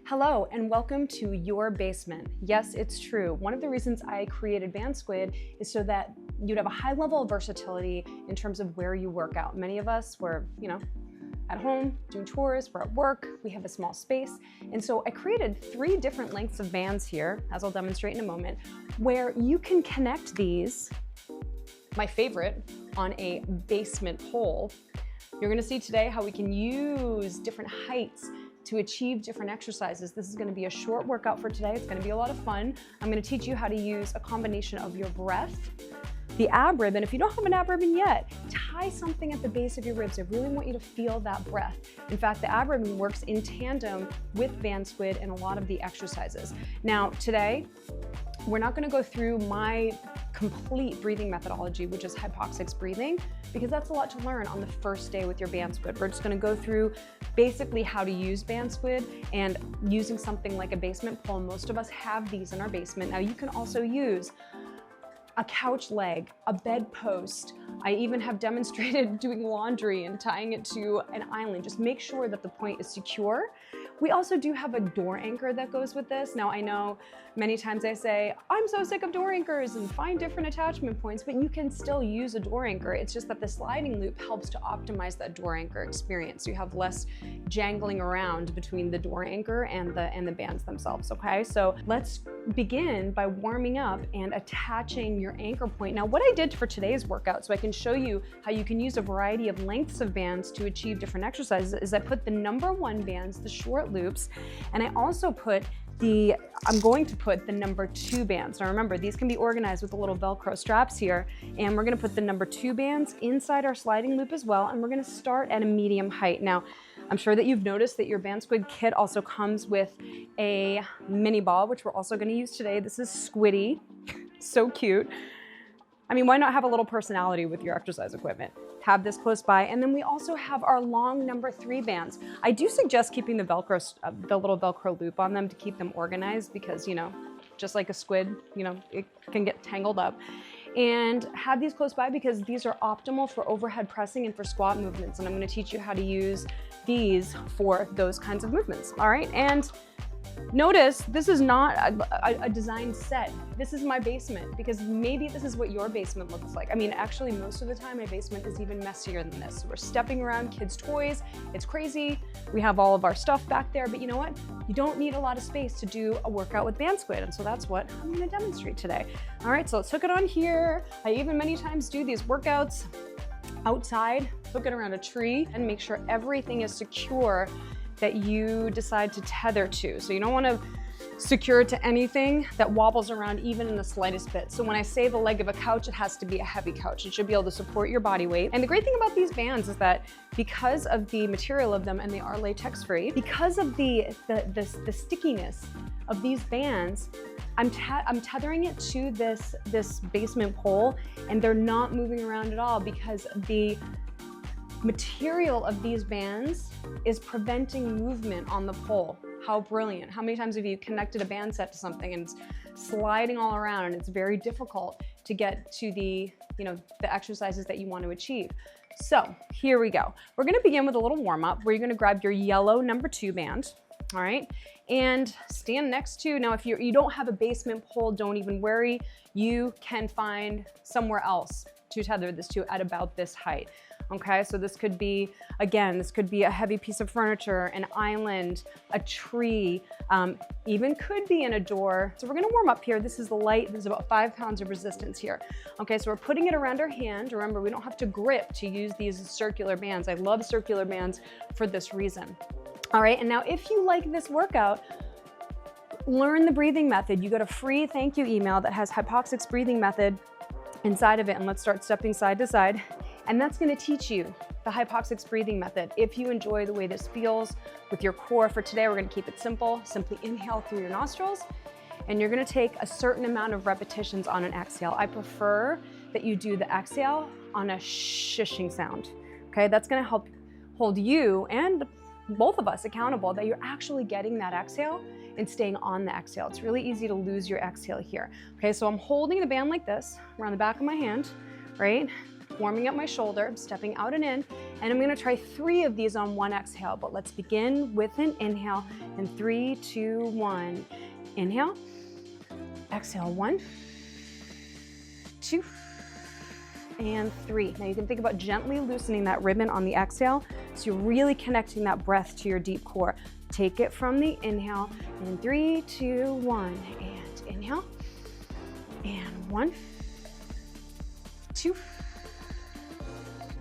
Hello and welcome to your basement. Yes, it's true. One of the reasons I created BANDSQUID is so that you'd have a high level of versatility in terms of where you work out. Many of us were, at home, doing chores, we're at work, we have a small space. And so I created 3 different lengths of bands here, as I'll demonstrate in a moment, where you can connect these, my favorite, on a basement pole. You're gonna see today how we can use different heights to achieve different exercises. This is gonna be a short workout for today. It's gonna be a lot of fun. I'm gonna teach you how to use a combination of your breath, the ab ribbon. If you don't have an ab ribbon yet, tie something at the base of your ribs. I really want you to feel that breath. In fact, the ab ribbon works in tandem with BANDSQUID and a lot of the exercises. Now, today, we're not gonna go through my complete breathing methodology, which is HYPOXiX breathing, because that's a lot to learn on the first day with your BANDSQUID. We're just gonna go through basically how to use BANDSQUID and using something like a basement pole. Most of us have these in our basement. Now you can also use a couch leg, a bed post. I even have demonstrated doing laundry and tying it to an island. Just make sure that the point is secure. We also do have a door anchor that goes with this. Now I know many times I say, I'm so sick of door anchors and find different attachment points, but you can still use a door anchor. It's just that the sliding loop helps to optimize that door anchor experience. You have less jangling around between the door anchor and the bands themselves, okay? So let's begin by warming up and attaching your anchor point. Now what I did for today's workout, so I can show you how you can use a variety of lengths of bands to achieve different exercises, is I put the number 1 bands, the short loops, and I also I'm going to put the number 2 bands. Now remember, these can be organized with the little Velcro straps here, and we're gonna put the number 2 bands inside our sliding loop as well, and we're gonna start at a medium height. Now, I'm sure that you've noticed that your BANDSQUID kit also comes with a mini ball, which we're also gonna use today. This is Squiddy, so cute. I mean, why not have a little personality with your exercise equipment? Have this close by. And then we also have our long number 3 bands. I do suggest keeping the little Velcro loop on them to keep them organized because, just like a squid, it can get tangled up. And have these close by because these are optimal for overhead pressing and for squat movements. And I'm gonna teach you how to use these for those kinds of movements, all right? And notice this is not a design set. This is my basement because maybe this is what your basement looks like. I mean, actually most of the time my basement is even messier than this. So we're stepping around kids' toys. It's crazy. We have all of our stuff back there, but you know what? You don't need a lot of space to do a workout with BANDSQUID. And so that's what I'm gonna demonstrate today. All right, so let's hook it on here. I even many times do these workouts outside, hook it around a tree and make sure everything is secure that you decide to tether to. So you don't want to secure it to anything that wobbles around even in the slightest bit. So when I say the leg of a couch, it has to be a heavy couch. It should be able to support your body weight. And the great thing about these bands is that because of the material of them, and they are latex free, because of the stickiness of these bands, I'm tethering it to this basement pole, and they're not moving around at all because the material of these bands is preventing movement on the pole. How brilliant. How many times have you connected a band set to something and it's sliding all around and it's very difficult to get to the exercises that you want to achieve. So here we go. We're gonna begin with a little warm up where you're gonna grab your yellow number 2 band, all right? And stand next to, now if you don't have a basement pole, don't even worry. You can find somewhere else to tether this to at about this height. Okay, so this could be, again, this could be a heavy piece of furniture, an island, a tree, even could be in a door. So we're gonna warm up here. This is light, there's about 5 pounds of resistance here. Okay, so we're putting it around our hand. Remember, we don't have to grip to use these circular bands. I love circular bands for this reason. All right, and now if you like this workout, learn the breathing method. You got a free thank you email that has HYPOXiX breathing method inside of it, and let's start stepping side to side. And that's gonna teach you the HYPOXiX breathing method. If you enjoy the way this feels with your core for today, we're gonna keep it simple. Simply inhale through your nostrils, and you're gonna take a certain amount of repetitions on an exhale. I prefer that you do the exhale on a shishing sound, okay? That's gonna help hold you and both of us accountable that you're actually getting that exhale and staying on the exhale. It's really easy to lose your exhale here. Okay, so I'm holding the band like this around the back of my hand, right? warming up my shoulder, stepping out and in, and I'm gonna try 3 of these on one exhale, but let's begin with an inhale in 3, 2, 1. Inhale, exhale, 1, 2, and 3. Now you can think about gently loosening that ribbon on the exhale, so you're really connecting that breath to your deep core. Take it from the inhale in 3, 2, 1, and inhale, and 1, 2,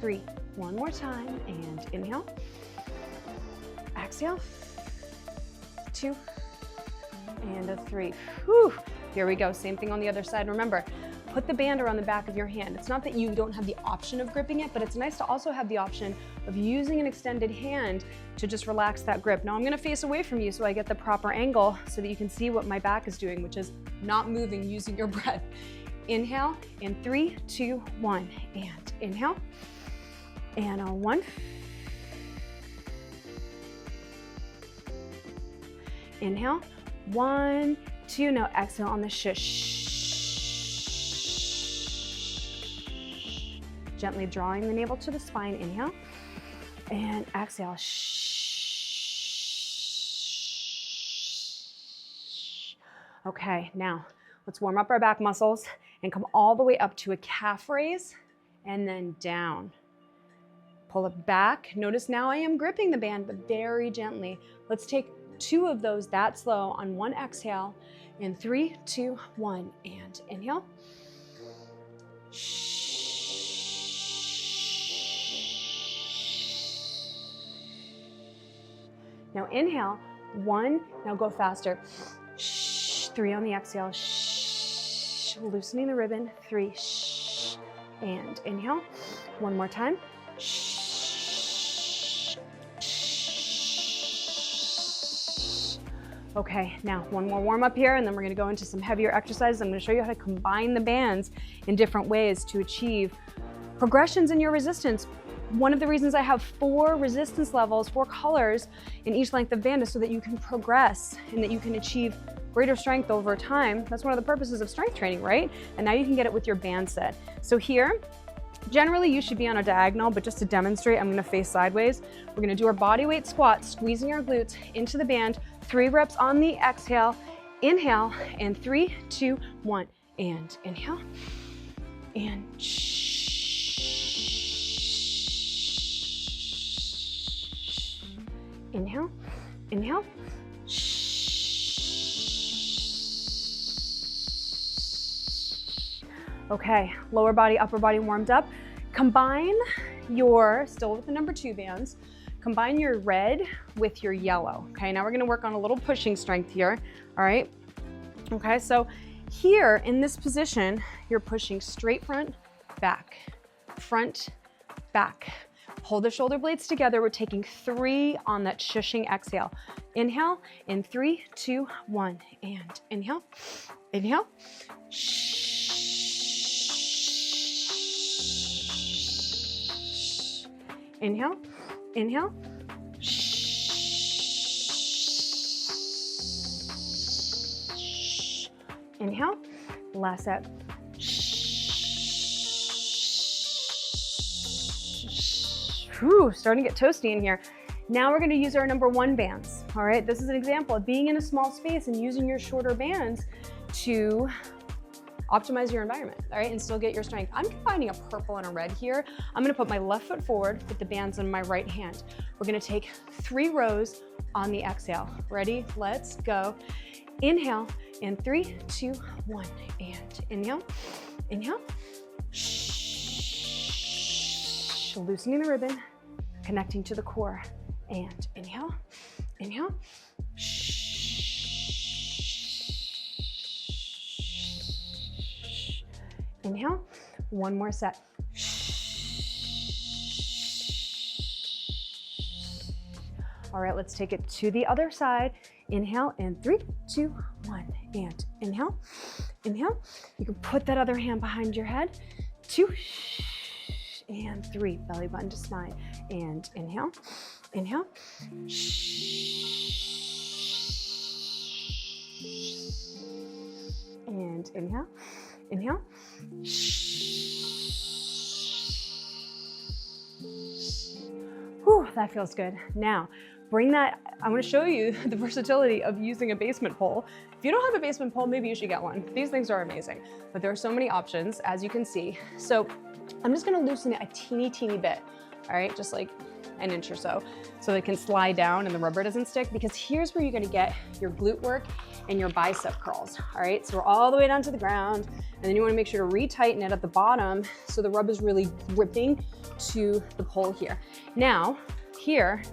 3. One more time, and inhale, exhale, 2, and a 3. Whew. Here we go, same thing on the other side. Remember, put the band around the back of your hand. It's not that you don't have the option of gripping it, but it's nice to also have the option of using an extended hand to just relax that grip. Now I'm gonna face away from you so I get the proper angle so that you can see what my back is doing, which is not moving, using your breath. Inhale in 3, 2, 1, and inhale, and a 1, inhale, 1, 2, now exhale on the shush. Gently drawing the navel to the spine, inhale, and exhale, Okay, now let's warm up our back muscles and come all the way up to a calf raise and then down. Pull it back. Notice now I am gripping the band, but very gently. Let's take 2 of those that slow on one exhale in 3, 2, 1, and inhale. Now inhale, 1, now go faster. 3 on the exhale, loosening the ribbon, 3, and inhale. One more time. Okay, now one more warm up here, and then we're gonna go into some heavier exercises. I'm gonna show you how to combine the bands in different ways to achieve progressions in your resistance. One of the reasons I have 4 resistance levels, 4 colors in each length of band is so that you can progress and that you can achieve greater strength over time. That's one of the purposes of strength training, right? And now you can get it with your band set. So here, generally you should be on a diagonal, but just to demonstrate, I'm gonna face sideways. We're gonna do our body weight squat, squeezing our glutes into the band, 3 reps on the exhale, inhale, and 3, 2, 1, and inhale, and inhale, inhale, Okay, lower body, upper body warmed up. Combine your, still with the number 2 bands, combine your red with your yellow. Okay, now we're gonna work on a little pushing strength here, all right? Okay, so here in this position, you're pushing straight front, back, back. Hold the shoulder blades together. We're taking 3 on that shushing exhale. Inhale in 3, 2, 1, and inhale, inhale. Inhale, inhale. Inhale, last set. Whew, starting to get toasty in here. Now we're gonna use our number 1 bands, all right? This is an example of being in a small space and using your shorter bands to optimize your environment, all right, and still get your strength. I'm combining a purple and a red here. I'm gonna put my left foot forward with the bands in my right hand. We're gonna take 3 rows on the exhale. Ready? Let's go. Inhale in 3, 2, 1, and inhale, inhale. Loosening the ribbon, connecting to the core, and inhale, inhale. Inhale, one more set. All right, let's take it to the other side. Inhale in 3, 2, 1, and inhale, inhale. You can put that other hand behind your head. 2, and 3, belly button to spine, and inhale, inhale. And inhale, inhale. that feels good. Now, bring that, I wanna show you the versatility of using a basement pole. If you don't have a basement pole, maybe you should get one. These things are amazing, but there are so many options, as you can see. So I'm just gonna loosen it a teeny bit, all right? Just like an inch or so it can slide down and the rubber doesn't stick, because here's where you're gonna get your glute work and your bicep curls, all right? So we're all the way down to the ground, and then you wanna make sure to retighten it at the bottom so the rub is really gripping to the pole here. Now, here,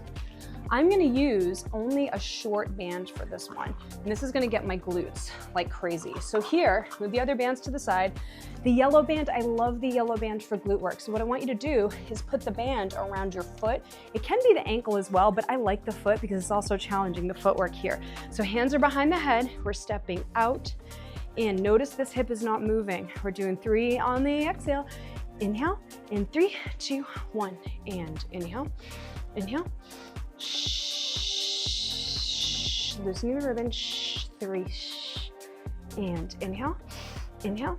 I'm gonna use only a short band for this one, and this is gonna get my glutes like crazy. So here, move the other bands to the side. The yellow band, I love the yellow band for glute work. So what I want you to do is put the band around your foot. It can be the ankle as well, but I like the foot because it's also challenging the footwork here. So hands are behind the head, we're stepping out, and notice this hip is not moving. We're doing 3 on the exhale. Inhale, in 3, 2, 1, and inhale, inhale. Shh. Loosening the ribbon. Shh. 3. Shh. And inhale. Inhale.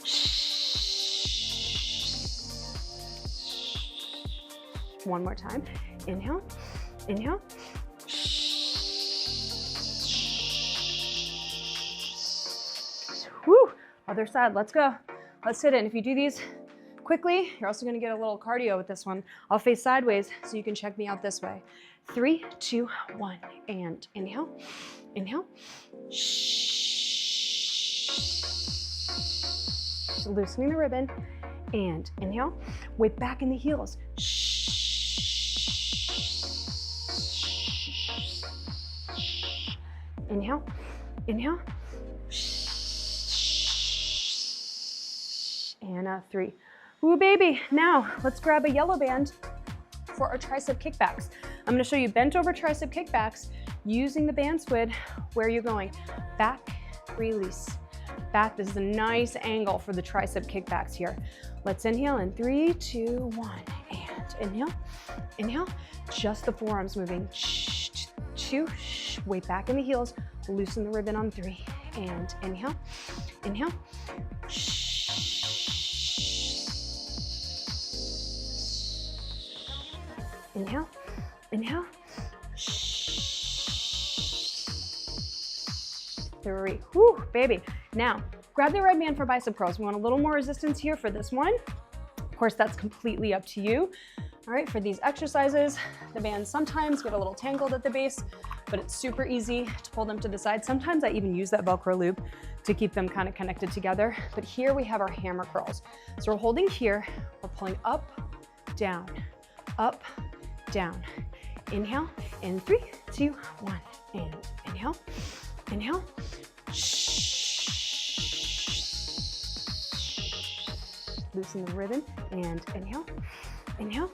Shh. One more time. Inhale. Inhale. Shh. Woo. Other side. Let's go. Let's hit it. And if you do these quickly, you're also gonna get a little cardio with this one. I'll face sideways so you can check me out this way. 3, 2, 1, and inhale, inhale. Shh. Loosening the ribbon, and inhale. Weight back in the heels. Shh. Inhale, inhale. Shh. And 3. Ooh, baby. Now, let's grab a yellow band for our tricep kickbacks. I'm gonna show you bent over tricep kickbacks using the band squid. Where are you going? Back, release. Back, this is a nice angle for the tricep kickbacks here. Let's inhale in 3, 2, 1, and inhale, inhale. Just the forearms moving. 2, weight back in the heels. Loosen the ribbon on 3, and inhale, inhale. Inhale, inhale. 3. Whew, baby. Now, grab the red band for bicep curls. We want a little more resistance here for this one. Of course, that's completely up to you. All right, for these exercises, the bands sometimes get a little tangled at the base, but it's super easy to pull them to the side. Sometimes I even use that Velcro loop to keep them kind of connected together. But here we have our hammer curls. So we're holding here, we're pulling up, down, Inhale, in 3, 2, 1, and inhale, inhale. Loosen the ribbon, and inhale, inhale.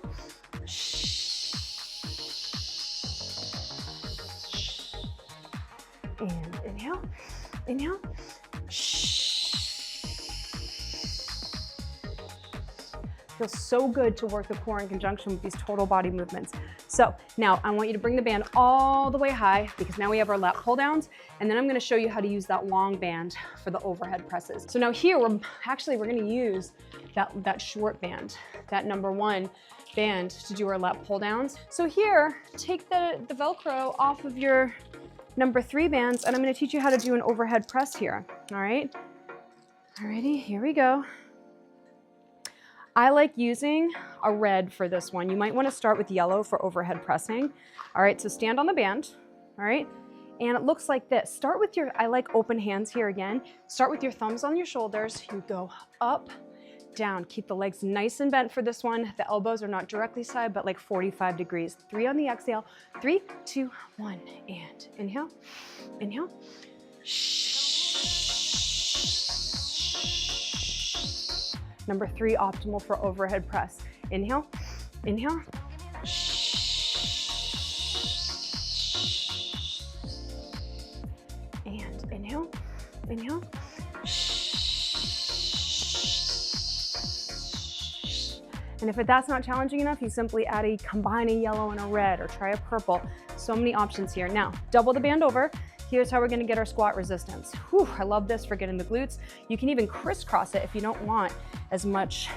And inhale, inhale. Feels so good to work the core in conjunction with these total body movements. So now I want you to bring the band all the way high, because now we have our lat pull downs, and then I'm gonna show you how to use that long band for the overhead presses. So now here we're gonna use that short band, that number 1 band to do our lat pull downs. So here, take the Velcro off of your number 3 bands, and I'm gonna teach you how to do an overhead press here, all right? Alrighty, here we go. I like using a red for this one. You might want to start with yellow for overhead pressing. All right, so stand on the band, all right? And it looks like this. Start with I like open hands here again. Start with your thumbs on your shoulders. You go up, down. Keep the legs nice and bent for this one. The elbows are not directly side, but like 45 degrees. 3 on the exhale. 3, 2, 1, and inhale, inhale. Number 3, optimal for overhead press. Inhale, inhale. And inhale, inhale. And if that's not challenging enough, you simply combine a yellow and a red, or try a purple. So many options here. Now, double the band over. Here's how we're gonna get our squat resistance. Whew, I love this for getting the glutes. You can even crisscross it if you don't want as much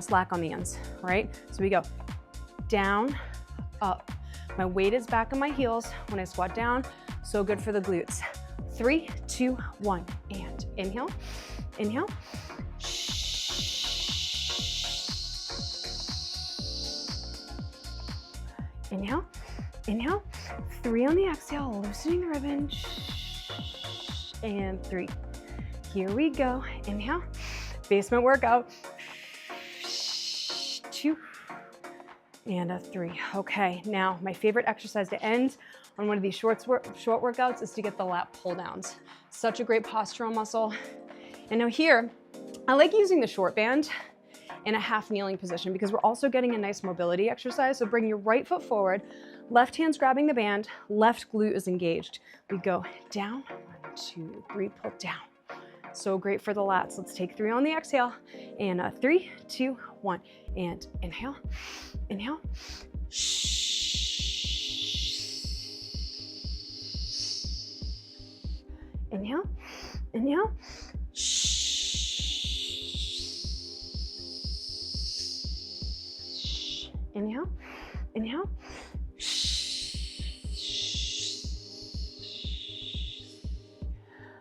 slack on the ends, right? So we go down, up. My weight is back on my heels when I squat down. So good for the glutes. 3, 2, 1, and inhale, inhale. Inhale, inhale. 3 on the exhale, loosening the ribbon. And 3. Here we go. Inhale, basement workout. 2 and a 3. Okay, now my favorite exercise to end on one of these short workouts is to get the lat pull downs. Such a great postural muscle. And now here, I like using the short band in a half kneeling position because we're also getting a nice mobility exercise. So bring your right foot forward, left hand's grabbing the band, left glute is engaged. We go down, 1, 2, 3, pull down. So great for the lats. Let's take 3 on the exhale, and 3, 2, 1, and inhale, inhale. Inhale, inhale. Inhale, inhale.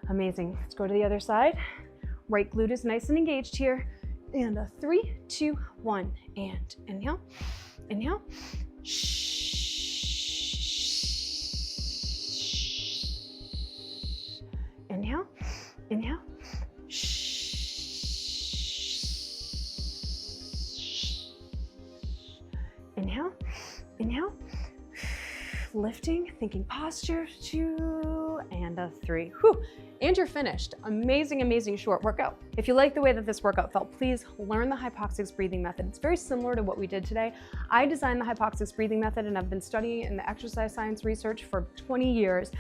Amazing. Let's go to the other side. Right glute is nice and engaged here. And 3, 2, 1, and inhale, inhale. Inhale, inhale. Inhale, inhale. Lifting, thinking posture. 2 and 3. Whew. And you're finished. Amazing, amazing short workout. If you like the way that this workout felt, please learn the HYPOXiX breathing method. It's very similar to what we did today. I designed the HYPOXiX breathing method and I've been studying in the exercise science research for 20 years.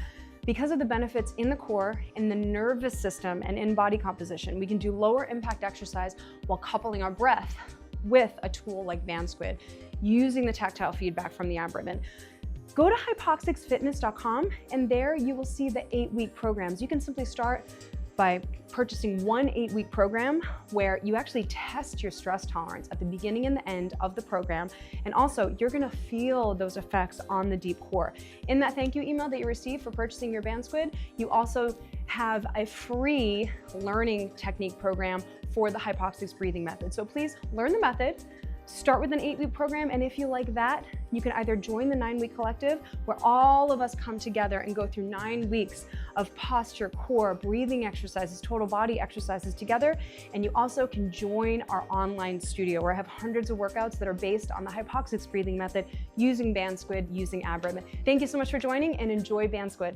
Because of the benefits in the core, in the nervous system, and in body composition, we can do lower impact exercise while coupling our breath with a tool like BANDSQUID, using the tactile feedback from the ab ribbon. Go to hypoxixfitness.com and there you will see the 8-week programs. You can simply start by purchasing one 8-week program where you actually test your stress tolerance at the beginning and the end of the program. And also you're gonna feel those effects on the deep core. In that thank you email that you receive for purchasing your BANDSQUID, you also have a free learning technique program for the HYPOXiX breathing method. So please learn the method, start with an 8-week program, and if you like that, you can either join the 9-week collective where all of us come together and go through 9 weeks of posture, core, breathing exercises, total body exercises together. And you also can join our online studio where I have hundreds of workouts that are based on the HYPOXiX breathing method using BANDSQUID, using ab ribbon. Thank you so much for joining and enjoy BANDSQUID.